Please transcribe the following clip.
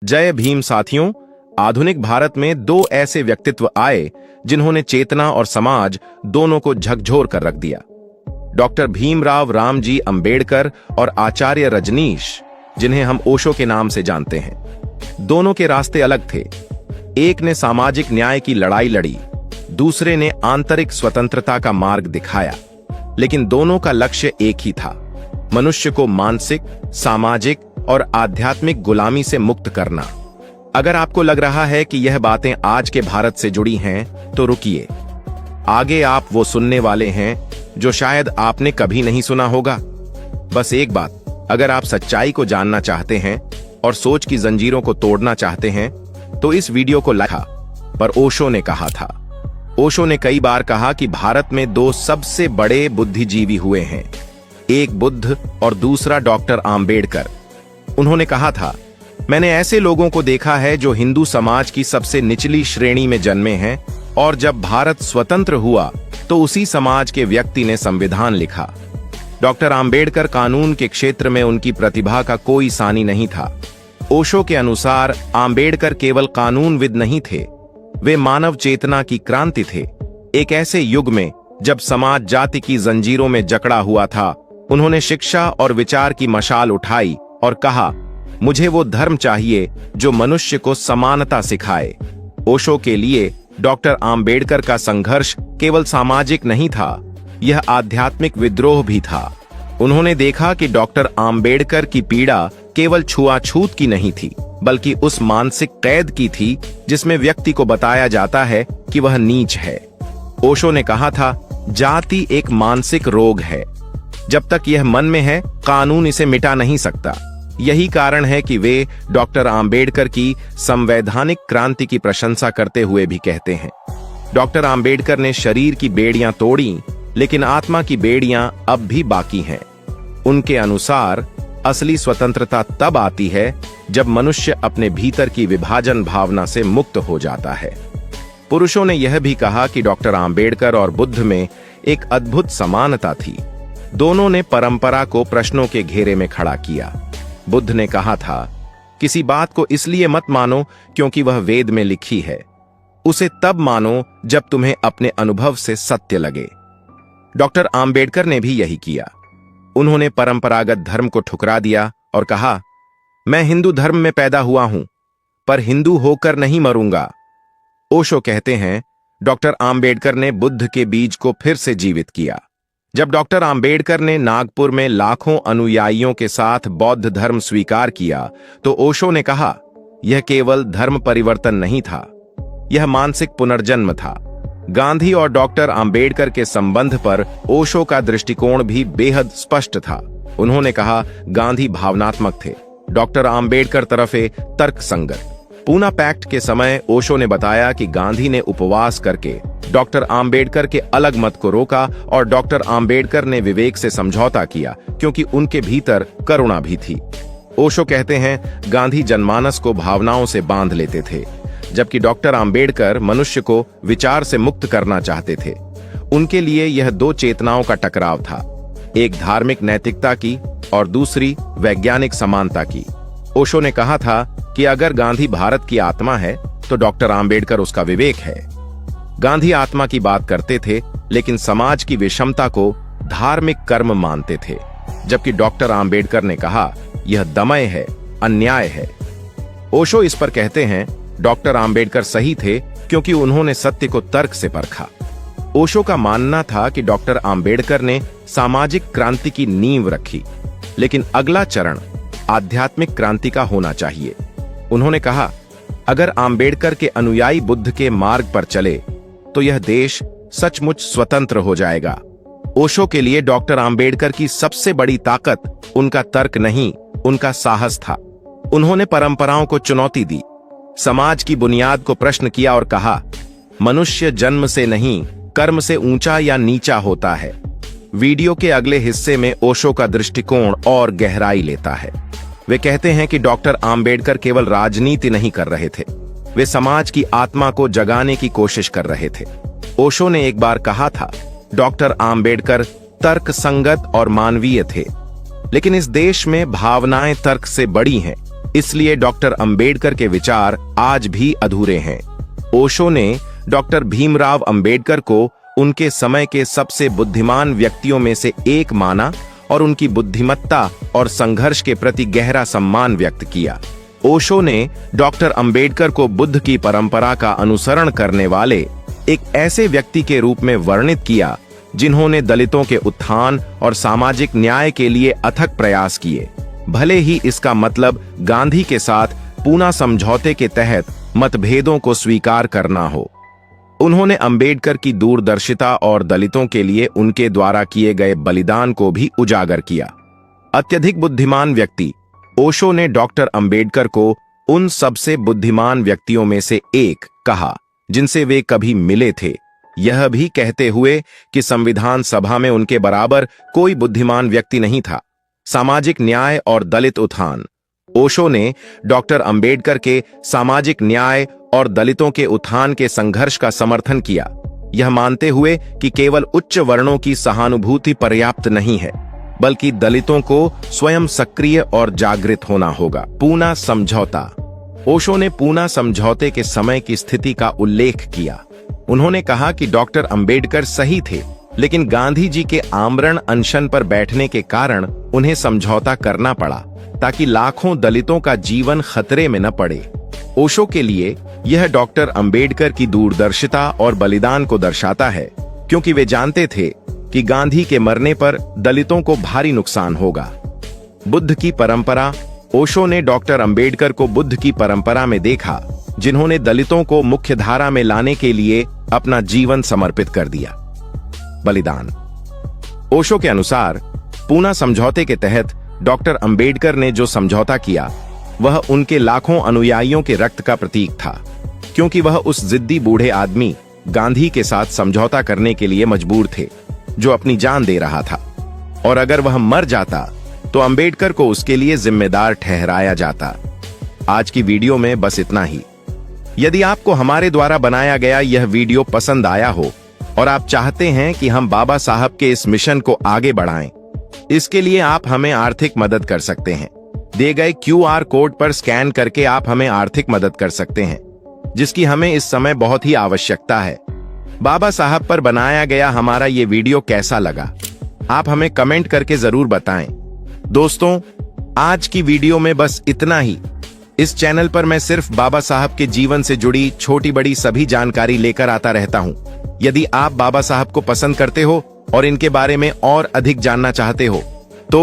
जय भीम साथियों। आधुनिक भारत में दो ऐसे व्यक्तित्व आए जिन्होंने चेतना और समाज दोनों को झकझोर कर रख दिया। डॉक्टर भीमराव रामजी अंबेडकर और आचार्य रजनीश, जिन्हें हम ओशो के नाम से जानते हैं। दोनों के रास्ते अलग थे। एक ने सामाजिक न्याय की लड़ाई लड़ी, दूसरे ने आंतरिक स्वतंत्रता का मार्ग दिखाया, लेकिन दोनों का लक्ष्य एक ही था: मनुष्य को मानसिक, सामाजिक और आध्यात्मिक गुलामी से मुक्त करना। अगर आपको लग रहा है कि यह बातें आज के भारत से जुड़ी हैं, तो रुकिए। आगे आप वो सुनने वाले हैं जो शायद आपने कभी नहीं सुना होगा। बस एक बात, अगर आप सच्चाई को जानना चाहते हैं और सोच की जंजीरों को तोड़ना चाहते हैं, तो इस वीडियो को लाइक। पर ओशो ने कहा था, ओशो ने कई बार कहा कि भारत में दो सबसे बड़े बुद्धिजीवी हुए हैं, एक बुद्ध और दूसरा डॉक्टर आम्बेडकर। उन्होंने कहा था, मैंने ऐसे लोगों को देखा है जो हिंदू समाज की सबसे निचली श्रेणी में जन्मे हैं, और जब भारत स्वतंत्र हुआ तो उसी समाज के व्यक्ति ने संविधान लिखा। डॉक्टर आम्बेडकर कानून के क्षेत्र में उनकी प्रतिभा का कोई सानी नहीं था। ओशो के अनुसार आम्बेडकर केवल कानूनविद नहीं थे, वे मानव चेतना की क्रांति थे। एक ऐसे युग में जब समाज जाति की जंजीरों में जकड़ा हुआ था, उन्होंने शिक्षा और विचार की मशाल उठाई और कहा, मुझे वो धर्म चाहिए जो मनुष्य को समानता सिखाए। ओशो के लिए डॉक्टर आम्बेडकर का संघर्ष केवल सामाजिक नहीं था, यह आध्यात्मिक विद्रोह भी था। उन्होंने देखा कि डॉक्टर आम्बेडकर की पीड़ा केवल छुआछूत की नहीं थी, बल्कि उस मानसिक कैद की थी जिसमें व्यक्ति को बताया जाता है कि वह नीच है। ओशो ने कहा था, जाति एक मानसिक रोग है, जब तक यह मन में है, कानून इसे मिटा नहीं सकता। यही कारण है कि वे डॉक्टर आम्बेडकर की संवैधानिक क्रांति की प्रशंसा करते हुए भी कहते हैं, डॉक्टर आम्बेडकर ने शरीर की बेड़ियां तोड़ी, लेकिन आत्मा की बेड़ियां अब भी बाकी हैं। उनके अनुसार असली स्वतंत्रता तब आती है जब मनुष्य अपने भीतर की विभाजन भावना से मुक्त हो जाता है। पुरुषों ने यह भी कहा कि डॉक्टर आम्बेडकर और बुद्ध में एक अद्भुत समानता थी। दोनों ने परंपरा को प्रश्नों के घेरे में खड़ा किया। बुद्ध ने कहा था, किसी बात को इसलिए मत मानो क्योंकि वह वेद में लिखी है, उसे तब मानो जब तुम्हें अपने अनुभव से सत्य लगे। डॉक्टर आम्बेडकर ने भी यही किया। उन्होंने परंपरागत धर्म को ठुकरा दिया और कहा, मैं हिंदू धर्म में पैदा हुआ हूं, पर हिंदू होकर नहीं मरूंगा। ओशो कहते हैं, डॉक्टर आम्बेडकर ने बुद्ध के बीज को फिर से जीवित किया। जब डॉक्टर आम्बेडकर ने नागपुर में लाखों अनुयायियों के साथ बौद्ध धर्म स्वीकार किया, तो ओशो ने कहा, यह केवल धर्म परिवर्तन नहीं था, यह मानसिक पुनर्जन्म था। गांधी और डॉक्टर आम्बेडकर के संबंध पर ओशो का दृष्टिकोण भी बेहद स्पष्ट था। उन्होंने कहा, गांधी भावनात्मक थे, डॉक्टर आम्बेडकर तरफे तर्कसंगत। पूना पैक्ट के समय ओशो ने बताया कि गांधी ने उपवास करके डॉक्टर आम्बेडकर के अलग मत को रोका और डॉक्टर आम्बेडकर ने विवेक से समझौता किया, क्योंकि उनके भीतर करुणा भी थी। ओशो कहते हैं, गांधी जनमानस को भावनाओं से बांध लेते थे, जबकि डॉक्टर आम्बेडकर मनुष्य को विचार से मुक्त करना चाहते थे। उनके लिए यह दो चेतनाओं का टकराव था, एक धार्मिक नैतिकता की और दूसरी वैज्ञानिक समानता की। ओशो ने कहा था कि अगर गांधी भारत की आत्मा है, तो डॉक्टर आम्बेडकर उसका विवेक है। गांधी आत्मा की बात करते थे, लेकिन समाज की विषमता को धार्मिक कर्म मानते थे, जबकि डॉक्टर आम्बेडकर ने कहा, यह दमय है, अन्याय है। ओशो इस पर कहते हैं, डॉक्टर आम्बेडकर सही थे क्योंकि उन्होंने सत्य को तर्क से परखा। ओशो का मानना था कि डॉक्टर आम्बेडकर ने सामाजिक क्रांति की नींव रखी, लेकिन अगला चरण आध्यात्मिक क्रांति का होना चाहिए। उन्होंने कहा, अगर आम्बेडकर के अनुयायी बुद्ध के मार्ग पर चले, तो यह देश सचमुच स्वतंत्र हो जाएगा। ओशो के लिए डॉक्टर आम्बेडकर की सबसे बड़ी ताकत उनका तर्क नहीं, उनका साहस था। उन्होंने परंपराओं को चुनौती दी, समाज की बुनियाद को प्रश्न किया और कहा, मनुष्य जन्म से नहीं, कर्म से ऊंचा या नीचा होता है। वीडियो के अगले हिस्से में ओशो का दृष्टिकोण और गहराई लेता है। वे कहते हैं कि डॉक्टर आम्बेडकर केवल राजनीति नहीं कर रहे थे, वे समाज की आत्मा को जगाने की कोशिश कर रहे थे। ओशो ने एक बार कहा था, डॉक्टर आम्बेडकर तर्कसंगत और मानवीय थे, लेकिन इस देश में भावनाएं तर्क से बड़ी हैं। इसलिए डॉक्टर अंबेडकर के विचार आज भी अधूरे हैं। ओशो ने डॉक्टर भीमराव अंबेडकर को उनके समय के सबसे बुद्धिमान व्यक्तियों में से एक माना और उनकी बुद्धिमत्ता और संघर्ष के प्रति गहरा सम्मान व्यक्त किया। ओशो ने डॉक्टर अंबेडकर को बुद्ध की परंपरा का अनुसरण करने वाले एक ऐसे व्यक्ति के रूप में वर्णित किया जिन्होंने दलितों के उत्थान और सामाजिक न्याय के लिए अथक प्रयास किए, भले ही इसका मतलब गांधी के साथ पूना समझौते के तहत मतभेदों को स्वीकार करना हो। उन्होंने अंबेडकर की दूरदर्शिता और दलितों के लिए उनके द्वारा किए गए बलिदान को भी उजागर किया। अत्यधिक बुद्धिमान व्यक्ति ओशो ने डॉक्टर अंबेडकर को उन सबसे बुद्धिमान व्यक्तियों में से एक कहा जिनसे वे कभी मिले थे, यह भी कहते हुए कि संविधान सभा में उनके बराबर कोई बुद्धिमान व्यक्ति नहीं था। सामाजिक न्याय और दलित उत्थान। ओशो ने डॉक्टर अंबेडकर के सामाजिक न्याय और दलितों के उत्थान के संघर्ष का समर्थन किया, यह मानते हुए कि केवल उच्च वर्णों की सहानुभूति पर्याप्त नहीं है, बल्कि दलितों को स्वयं सक्रिय और जागृत होना होगा। पूना समझौता। ओशो ने पूना समझौते के समय की स्थिति का उल्लेख किया। उन्होंने कहा कि डॉक्टर अंबेडकर सही थे, लेकिन गांधी जी के आमरण अनशन पर बैठने के कारण उन्हें समझौता करना पड़ा ताकि लाखों दलितों का जीवन खतरे में न पड़े। ओशो के लिए यह डॉक्टर अंबेडकर की दूरदर्शिता और बलिदान को दर्शाता है, क्योंकि वे जानते थे कि गांधी के मरने पर दलितों को भारी नुकसान होगा। बुद्ध की परंपरा। ओशो ने डॉक्टर अंबेडकर को बुद्ध की परंपरा में देखा, जिन्होंने दलितों को मुख्य धारा में लाने के लिए अपना जीवन समर्पित कर दिया। बलिदान। ओशो के अनुसार पूना समझौते के तहत डॉक्टर अंबेडकर ने जो समझौता किया वह उनके लाखों अनुयायियों के रक्त का प्रतीक था, क्योंकि वह उस जिद्दी बूढ़े आदमी गांधी के साथ समझौता करने के लिए मजबूर थे जो अपनी जान दे रहा था, और अगर वह मर जाता तो अंबेडकर को उसके लिए जिम्मेदार ठहराया जाता। आज की वीडियो में बस इतना ही। यदि आपको हमारे द्वारा बनाया गया यह वीडियो पसंद आया हो और आप चाहते हैं कि हम बाबा साहब के इस मिशन को आगे बढ़ाएं, इसके लिए आप हमें आर्थिक मदद कर सकते हैं। दिए गए QR कोड पर स्कैन करके आप हमें आर्थिक मदद कर सकते हैं, जिसकी हमें इस समय बहुत ही आवश्यकता है। बाबा साहब पर बनाया गया हमारा ये वीडियो कैसा लगा, आप हमें कमेंट करके जरूर बताएं। दोस्तों, आज की वीडियो में बस इतना ही। इस चैनल पर मैं सिर्फ बाबा साहब के जीवन से जुड़ी छोटी बड़ी सभी जानकारी लेकर आता रहता हूं। यदि आप बाबा साहब को पसंद करते हो और इनके बारे में और अधिक जानना चाहते हो तो